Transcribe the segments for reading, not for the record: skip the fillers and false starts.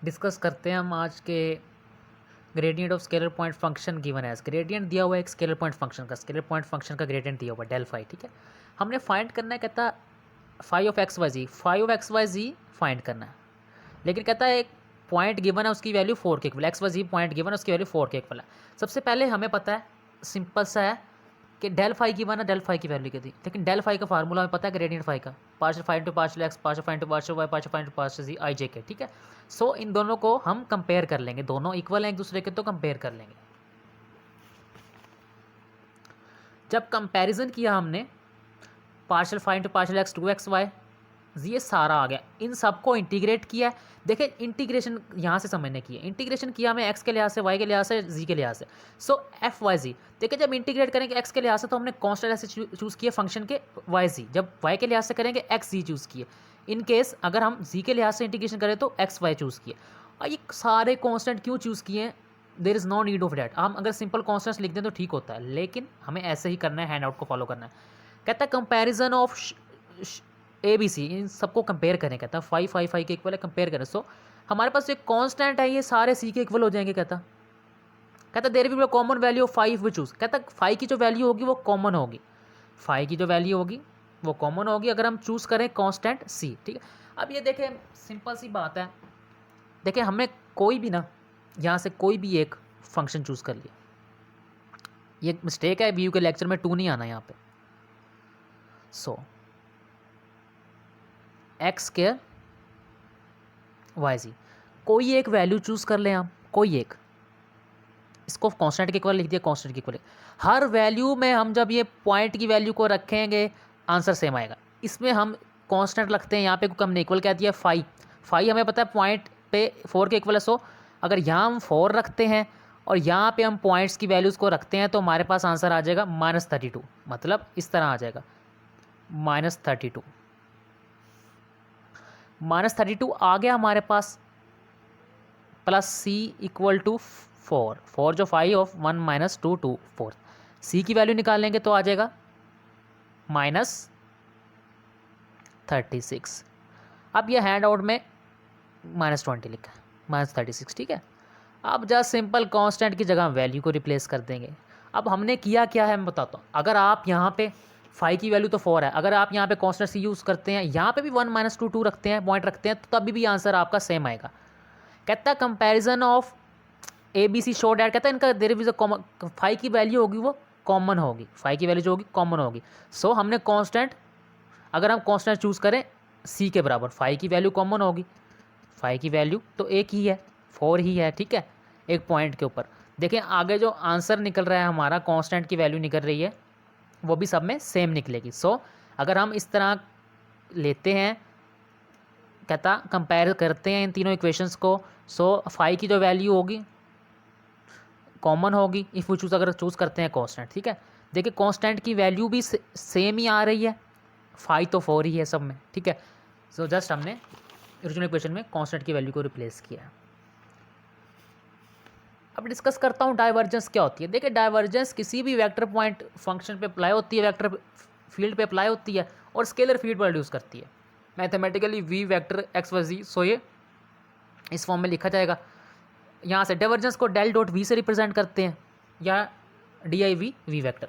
Discuss करते हैं हम आज के gradient of scalar point function given है। ग्रेडियंट दिया हुआ है एक स्केलर पॉइंट फंक्शन का ग्रेडियंट दिया हुआ है डेल फाई, ठीक है। हमने फाइंड करना है, कहता phi of x y z find करना है, लेकिन कहता है एक पॉइंट गिवन है उसकी वैल्यू 4 के इक्वल, एक्स वाई जी पॉइंट गिवन है उसकी वैल्यू 4 के इक्वल है। सबसे पहले हमें पता है, सिंपल सा है कि डेल फाई गिवन है, डेल फाई की वैल्यू क्या थी, लेकिन डेल फाई का फार्मूला हमें पता है ग्रेडियंट फाई का, partial phi into partial x, partial phi into partial y, partial phi into partial z i j k, ठीक है। सो इन दोनों को हम कंपेयर कर लेंगे, दोनों इक्वल हैं एक दूसरे के, तो कंपेयर कर लेंगे। जब कंपैरिजन किया हमने partial phi into partial x 2xy, ये सारा आ गया, इन सबको इंटीग्रेट किया है। देखिए इंटीग्रेशन यहाँ से समझने की है, इंटीग्रेशन किया हमें एक्स के लिहाज से, वाई के लिहाज से, जी के लिहाज से। सो एफ वाई जी, देखिए जब इंटीग्रेट करेंगे एक्स के लिहाज से तो हमने कॉन्स्टेंट ऐसे चूज़ किए फंक्शन के वाई जी, जब वाई के लिहाज से करेंगे एक्स जी चूज़ किए। इन केस अगर हम जी के लिहाज से इंटीग्रेशन करें तो एक्स वाई चूज़ किए। और ये सारे कॉन्स्टेंट क्यों चूज़ किए हैं, there is no need of that. हम अगर सिंपल कॉन्स्टेंट्स लिख दें तो ठीक होता है, लेकिन हमें ऐसे ही करना है, हैंड आउट को फॉलो करना है। कहता है comparison of A B C, इन सबको कंपेयर करें, कहता है फाई के इक्वल है, कंपेयर करें। सो हमारे पास एक कांस्टेंट है, ये सारे सी के इक्वल हो जाएंगे। कहता there will be common value of five we choose, कहता फाई की जो वैल्यू होगी वो कॉमन होगी, फाई की जो वैल्यू होगी वो कॉमन होगी अगर हम चूज़ करें कांस्टेंट सी, ठीक है। अब ये देखें सिंपल सी बात है, देखें हमें कोई भी ना यहाँ से कोई भी एक फंक्शन चूज़ कर लिया, ये मिस्टेक है, व्यू के लेक्चर में 2 नहीं आना यहाँ पे। सो एक्स स्क्वायर वाई जी, कोई एक वैल्यू चूज़ कर लें हम, कोई एक, इसको कांस्टेंट के इक्वल लिख दिया, कांस्टेंट के इक्वल। हर वैल्यू में हम जब ये पॉइंट की वैल्यू को रखेंगे आंसर सेम आएगा। इसमें हम कांस्टेंट रखते हैं, यहाँ पे हमने इक्वल कह दिया फाई हमें पता है पॉइंट पे 4 के इक्वल है। सो अगर यहाँ हम 4 रखते हैं और यहाँ पे हम पॉइंट्स की वैल्यूज़ को रखते हैं तो हमारे पास आंसर आ जाएगा -32, मतलब इस तरह आ जाएगा -32। -32 आ गया हमारे पास, प्लस सी इक्वल टू 4 जो 5 ऑफ 1 - 2 2 4, सी की वैल्यू निकाल लेंगे तो आ जाएगा -36। अब ये हैंड आउट में -20 लिखा है, -36, ठीक है। अब जस्ट सिंपल कांस्टेंट की जगह वैल्यू को रिप्लेस कर देंगे। अब हमने किया क्या है मैं बताता हूँ। अगर आप यहाँ पे 5 की वैल्यू तो 4 है, अगर आप यहाँ पे कांस्टेंट सी यूज़ करते हैं, यहाँ पे भी 1 - 2 2 रखते हैं, पॉइंट रखते हैं, तो तभी भी आंसर आपका सेम आएगा। कहता है comparison of A B C show that, कहता है इनका देयर इज अ कॉमन, 5 की वैल्यू होगी वो कॉमन होगी, 5 की वैल्यू जो होगी कॉमन होगी। सो हमने कांस्टेंट, अगर हम कांस्टेंट चूज़ करें सी के बराबर, 5 की वैल्यू कॉमन होगी, 5 की वैल्यू तो एक ही है, 4 ही है, ठीक है, एक पॉइंट के ऊपर। देखिए आगे जो आंसर निकल रहा है हमारा, कांस्टेंट की वैल्यू निकल रही है, वो भी सब में सेम निकलेगी। सो अगर हम इस तरह लेते हैं, कहता कंपेयर करते हैं इन तीनों इक्वेशंस को, सो 5 की जो वैल्यू होगी कॉमन होगी इफ़ वो चूज़, अगर चूज़ करते हैं कांस्टेंट, ठीक है। देखिए कांस्टेंट की वैल्यू भी सेम ही आ रही है, 5 तो 4 ही है सब में, ठीक है। सो जस्ट हमने ओरिजिनल इक्वेशन में कांस्टेंट की वैल्यू को रिप्लेस किया है। अब डिस्कस करता हूँ डाइवर्जेंस क्या होती है। देखिए डाइवर्जेंस किसी भी वेक्टर पॉइंट फंक्शन पे अप्लाई होती है, वेक्टर फील्ड पे अप्लाई होती है और स्केलर फील्ड पर रिड्यूस करती है mathematically V vector x y z. So ये इस फॉर्म में लिखा जाएगा। यहाँ से डाइवर्जेंस को डेल डॉट वी से रिप्रेजेंट करते हैं या D I V vector.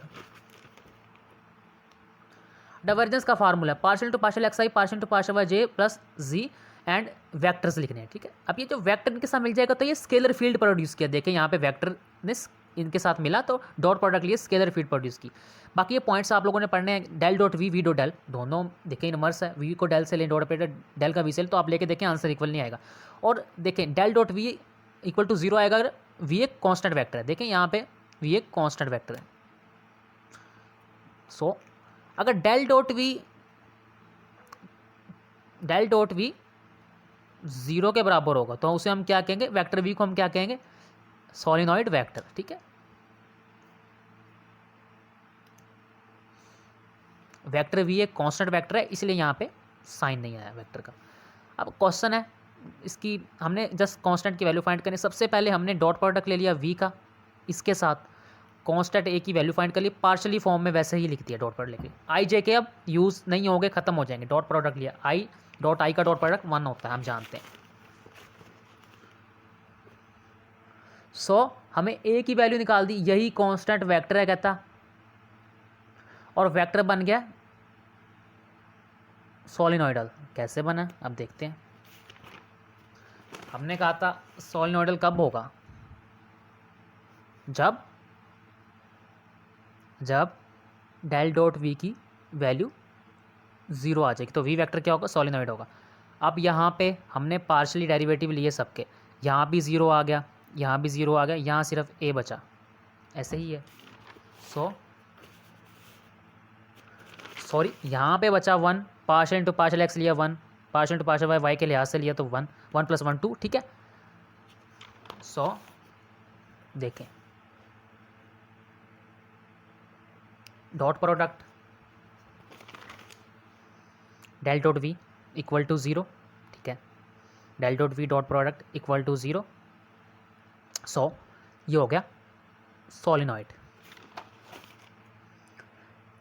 Divergence का formula partial to partial x i, partial to partial y j plus z and vectors लिखने हैं, ठीक है। अब ये जो वेक्टर इनके साथ मिल जाएगा तो ये स्केलर फील्ड प्रोड्यूस किया। देखें यहाँ पे वेक्टर ने इनके साथ मिला तो डॉट प्रोडक्ट लिए स्केलर फील्ड प्रोड्यूस की। बाकी ये पॉइंट्स आप लोगों ने पढ़ने हैं, del dot v dot del, दोनों देखें इनवर्स है, वी को डेल से लें, डॉट ऑपरेटर डेल का वी से, तो आप लेके देखें आंसर इक्वल नहीं आएगा। और देखें del dot v equal to 0 आएगा अगर वी एक कॉन्स्टेंट वैक्टर है। देखें यहाँ पे वी एक कॉन्स्टेंट वैक्टर है। सो अगर डेल डॉट वी 0 के बराबर होगा तो उसे हम क्या कहेंगे, वेक्टर वी को हम क्या कहेंगे, सोलिनॉइड वेक्टर, ठीक है। वेक्टर वी एक कांस्टेंट वेक्टर है, इसलिए यहाँ पे साइन नहीं आया वेक्टर का। अब क्वेश्चन है इसकी, हमने जस्ट कांस्टेंट की वैल्यू फाइंड करनी। सबसे पहले हमने डॉट प्रोडक्ट ले लिया वी का, इसके साथ कांस्टेंट ए की वैल्यू फाइंड कर ली, पार्शियली फॉर्म में वैसे ही लिख दिया डॉट प्रोडक्ट लेके। आई जे के अब यूज़ नहीं होंगे, खत्म हो जाएंगे। डॉट प्रोडक्ट लिया, आई डॉट आई का डॉट प्रोडक्ट 1 होता है, हम जानते हैं। हमें ए की वैल्यू निकाल दी, यही कांस्टेंट वेक्टर है कहता, और वेक्टर बन गया सोलिनॉइडल। कैसे बना अब देखते हैं। हमने कहा था सोलिनॉइडल कब होगा, जब डेल डॉट वी की वैल्यू 0 आ जाएगी, तो वी वेक्टर क्या होगा, सोलिनॉइड होगा। अब यहाँ पे हमने पार्शियली डेरिवेटिव लिए सबके, यहाँ भी 0 आ गया, यहाँ भी 0 आ गया, यहाँ सिर्फ ए बचा, ऐसे ही है। सॉरी यहाँ पे बचा 1, पार्शियल इंटू पार्शियल एक्स लिया 1, partial into partial y y के लिहाज से लिया तो 1, 1 + 1 2, ठीक है। देखें dot product del dot v equal to 0, ठीक है, del dot v dot product equal to 0। ये हो गया सोलिनॉइड।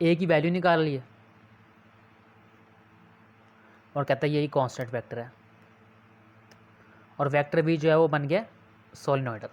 ए की वैल्यू निकाल लिए और कहता है यही कांस्टेंट वेक्टर है, और वेक्टर भी जो है वो बन गया सोलिनॉइडल।